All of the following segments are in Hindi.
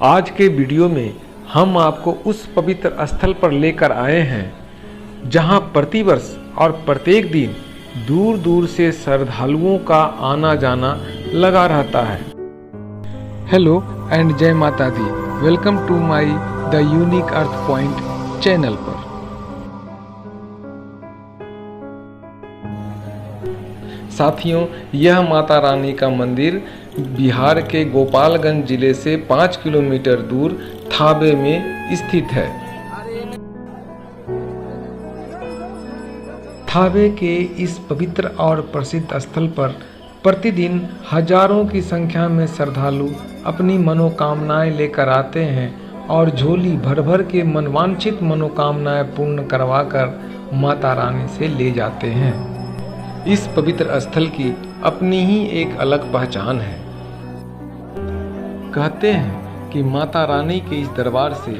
आज के वीडियो में हम आपको उस पवित्र स्थल पर लेकर आए हैं जहां प्रतिवर्ष और प्रत्येक दिन दूर दूर से श्रद्धालुओं का आना जाना लगा रहता है। हेलो एंड जय माता दी। Welcome to my the unique earth point channel पर। साथियों, यह माता रानी का मंदिर बिहार के गोपालगंज जिले से 5 किलोमीटर दूर थावे में स्थित है। थावे के इस पवित्र और प्रसिद्ध स्थल पर प्रतिदिन हजारों की संख्या में श्रद्धालु अपनी मनोकामनाएं लेकर आते हैं और झोली भर भर के मनवांछित मनोकामनाएं पूर्ण करवाकर माता रानी से ले जाते हैं। इस पवित्र स्थल की अपनी ही एक अलग पहचान है। कहते हैं कि माता रानी के इस दरबार से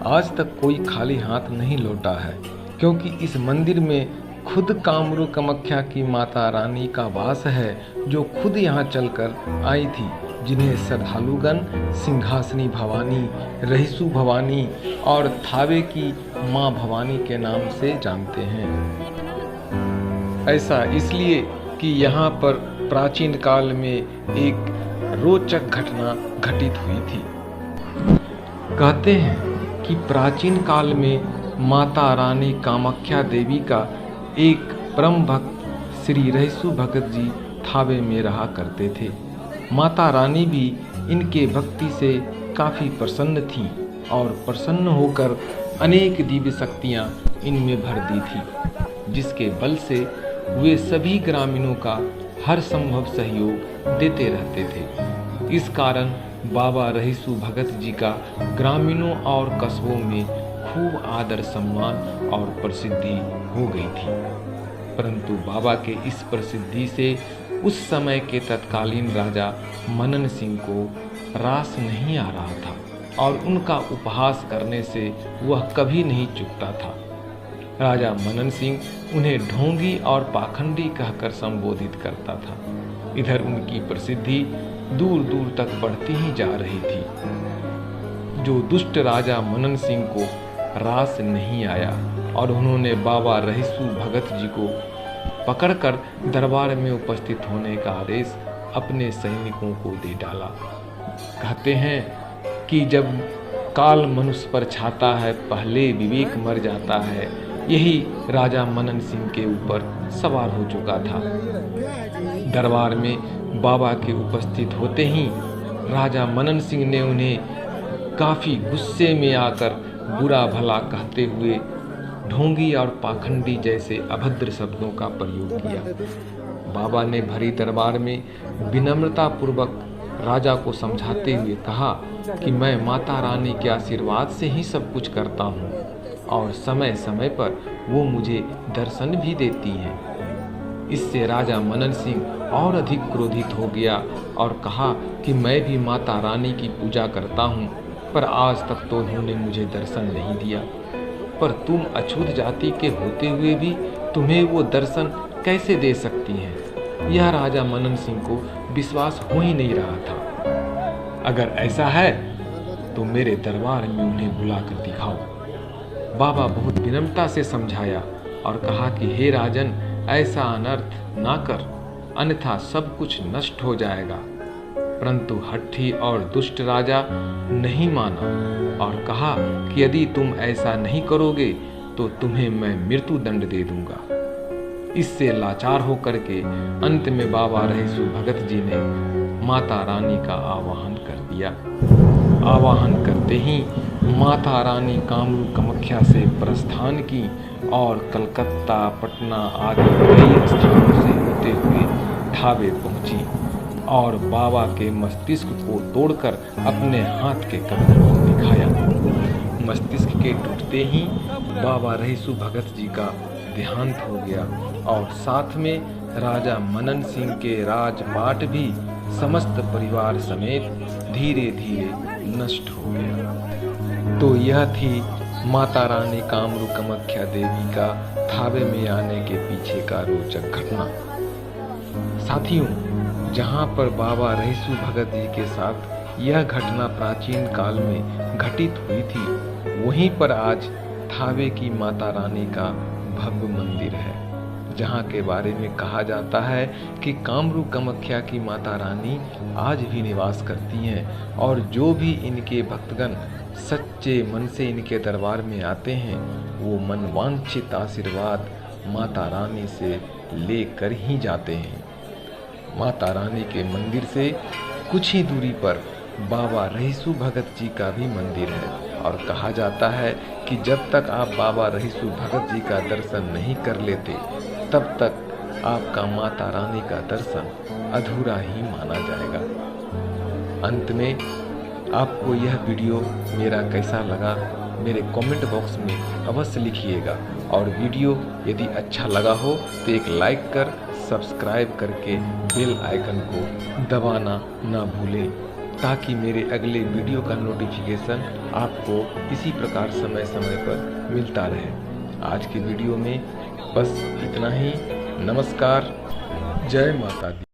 आज तक कोई खाली हाथ नहीं लौटा है, क्योंकि इस मंदिर में खुद कामरू कामाख्या की माता रानी का वास है, जो खुद यहाँ चलकर आई थी, जिन्हें श्रद्धालुगण सिंहासनी भवानी, रहीसु भवानी और थावे की माँ भवानी के नाम से जानते हैं। ऐसा इसलिए कि यहाँ पर प्राचीन काल में एक रोचक घटना घटित हुई थी। कहते हैं कि प्राचीन काल में माता रानी कामाख्या देवी का एक परम भक्त श्री रहीसु भगत जी थावे में रहा करते थे। माता रानी भी इनके भक्ति से काफ़ी प्रसन्न थी और प्रसन्न होकर अनेक दिव्य शक्तियाँ इनमें भर दी थी, जिसके बल से वे सभी ग्रामीणों का हर संभव सहयोग देते रहते थे। इस कारण बाबा रहीसु भगत जी का ग्रामीणों और कस्बों में खूब आदर सम्मान और प्रसिद्धि हो गई थी। परंतु बाबा के इस प्रसिद्धि से उस समय के तत्कालीन राजा मनन सिंह को रास नहीं आ रहा था और उनका उपहास करने से वह कभी नहीं चूकता था। राजा मनन सिंह उन्हें ढोंगी और पाखंडी कहकर संबोधित करता था। इधर उनकी प्रसिद्धि दूर दूर तक बढ़ती ही जा रही थी। जो दुष्ट राजा मनन सिंह को रास नहीं आया और उन्होंने बाबा रहीसु भगत जी को पकड़कर दरबार में उपस्थित होने का आदेश अपने सैनिकों को दे डाला। कहते हैं कि जब काल मनुष्य पर छाता है, पहले विवेक मर जाता है, यही राजा मनन सिंह के ऊपर सवार हो चुका था। दरबार में बाबा के उपस्थित होते ही राजा मनन सिंह ने उन्हें काफ़ी गुस्से में आकर बुरा भला कहते हुए ढोंगी और पाखंडी जैसे अभद्र शब्दों का प्रयोग किया। बाबा ने भरी दरबार में विनम्रता पूर्वक राजा को समझाते हुए कहा कि मैं माता रानी के आशीर्वाद से ही सब कुछ करता हूँ और समय समय पर वो मुझे दर्शन भी देती हैं। इससे राजा मनन सिंह और अधिक क्रोधित हो गया और कहा कि मैं भी माता रानी की पूजा करता हूँ, पर आज तक तो उन्होंने मुझे दर्शन नहीं दिया। पर तुम अछूत जाति के होते हुए भी तुम्हें वो दर्शन कैसे दे सकती हैं? यह राजा मनन सिंह को विश्वास हो ही नहीं रहा था। अगर ऐसा है तो मेरे दरबार में उन्हें बुलाकर दिखाओ। बाबा बहुत विनम्रता से समझाया और कहा कि हे राजन, ऐसा अनर्थ ना कर, अन्यथा सब कुछ नष्ट हो जाएगा। परंतु हठी और दुष्ट राजा नहीं माना और कहा कि यदि तुम ऐसा नहीं करोगे तो तुम्हें मैं मृत्यु दंड दे दूंगा। इससे लाचार होकर के अंत में बाबा रहीसु भगत जी ने माता रानी का आवाहन कर दिया। आवाहन करते ही माता रानी कामरू कामाख्या से प्रस्थान की और कलकत्ता, पटना आदि कई स्थानों से होते हुए थावे पहुंची और बाबा के मस्तिष्क को तोड़कर अपने हाथ के कमर को दिखाया। मस्तिष्क के टूटते ही बाबा रहीसु भगत जी का देहांत हो गया और साथ में राजा मनन सिंह के राजपाट भी समस्त परिवार समेत धीरे धीरे नष्ट हो गया। तो यह थी माता रानी कामरू कामाख्या देवी का थावे में आने के पीछे का रोचक घटना। साथियों, जहाँ पर बाबा रहीसु भगत जी के साथ यह घटना प्राचीन काल में घटित हुई थी, वहीं पर आज थावे की माता रानी का भव्य मंदिर है, जहाँ के बारे में कहा जाता है कि कामरूप कामाख्या की माता रानी आज भी निवास करती हैं और जो भी इनके भक्तगण सच्चे मन से इनके दरबार में आते हैं वो मनवांछित आशीर्वाद माता रानी से लेकर ही जाते हैं। माता रानी के मंदिर से कुछ ही दूरी पर बाबा रहीसू भगत जी का भी मंदिर है और कहा जाता है कि जब तक आप बाबा रहीसू भगत जी का दर्शन नहीं कर लेते तब तक आपका माता रानी का दर्शन अधूरा ही माना जाएगा। अंत में आपको यह वीडियो मेरा कैसा लगा मेरे कमेंट बॉक्स में अवश्य लिखिएगा और वीडियो यदि अच्छा लगा हो तो एक लाइक कर सब्सक्राइब करके बेल आइकन को दबाना ना भूलें ताकि मेरे अगले वीडियो का नोटिफिकेशन आपको इसी प्रकार समय समय पर मिलता रहे। आज की वीडियो में बस इतना ही। नमस्कार, जय माता दी।